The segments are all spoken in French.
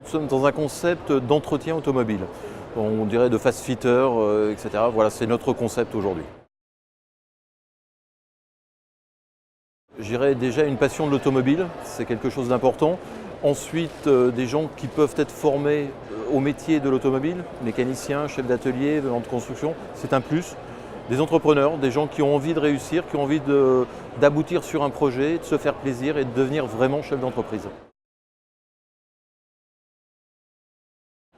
Nous sommes dans un concept d'entretien automobile, on dirait de fast fitter, etc. Voilà, c'est notre concept aujourd'hui. Je dirais déjà une passion de l'automobile, c'est quelque chose d'important. Ensuite, des gens qui peuvent être formés au métier de l'automobile, mécaniciens, chefs d'atelier, venant de construction, c'est un plus. Des entrepreneurs, des gens qui ont envie de réussir, qui ont envie d'aboutir sur un projet, de se faire plaisir et de devenir vraiment chef d'entreprise.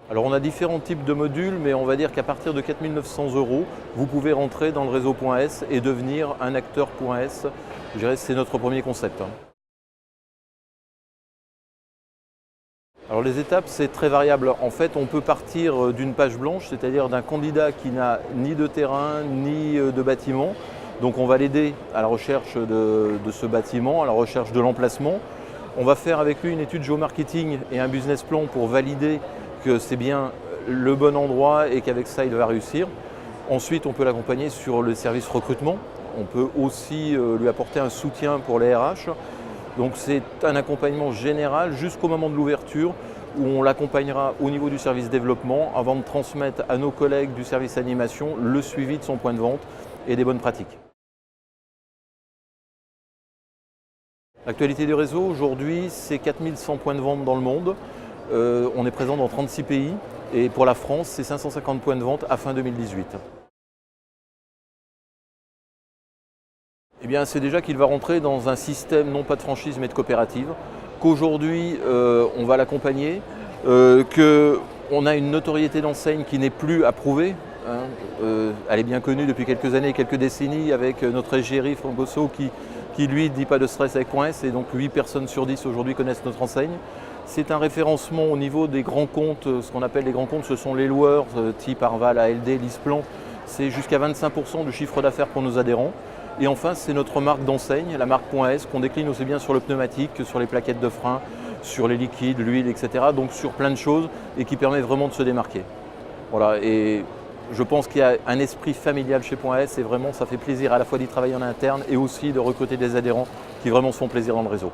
Alors on a différents types de modules, mais on va dire qu'à partir de 4 900 €, vous pouvez rentrer dans le réseau .S et devenir un acteur .S. Je dirais que c'est notre premier concept. Alors les étapes, c'est très variable. En fait, on peut partir d'une page blanche, c'est-à-dire d'un candidat qui n'a ni de terrain, ni de bâtiment. Donc on va l'aider à la recherche de ce bâtiment, à la recherche de l'emplacement. On va faire avec lui une étude géomarketing et un business plan pour valider que c'est bien le bon endroit et qu'avec ça, il va réussir. Ensuite, on peut l'accompagner sur le service recrutement. On peut aussi lui apporter un soutien pour les RH. Donc c'est un accompagnement général jusqu'au moment de l'ouverture où on l'accompagnera au niveau du service développement avant de transmettre à nos collègues du service animation le suivi de son point de vente et des bonnes pratiques. L'actualité du réseau aujourd'hui, c'est 4100 points de vente dans le monde. On est présent dans 36 pays et pour la France, c'est 550 points de vente à fin 2018. Eh bien, c'est déjà qu'il va rentrer dans un système non pas de franchise mais de coopérative, qu'aujourd'hui on va l'accompagner, qu'on a une notoriété d'enseigne qui n'est plus à prouver. Elle est bien connue depuis quelques années, quelques décennies avec notre égérie Franck Bosso qui lui dit pas de stress avec .S et donc 8 personnes sur 10 aujourd'hui connaissent notre enseigne. C'est un référencement au niveau des grands comptes, ce qu'on appelle les grands comptes, ce sont les loueurs type Arval, ALD, LeasePlan. C'est jusqu'à 25% du chiffre d'affaires pour nos adhérents. Et enfin, c'est notre marque d'enseigne, la marque .S, qu'on décline aussi bien sur le pneumatique que sur les plaquettes de frein, sur les liquides, l'huile, etc. Donc sur plein de choses et qui permet vraiment de se démarquer. Voilà, et je pense qu'il y a un esprit familial chez .S et vraiment ça fait plaisir à la fois d'y travailler en interne et aussi de recruter des adhérents qui vraiment se font plaisir dans le réseau.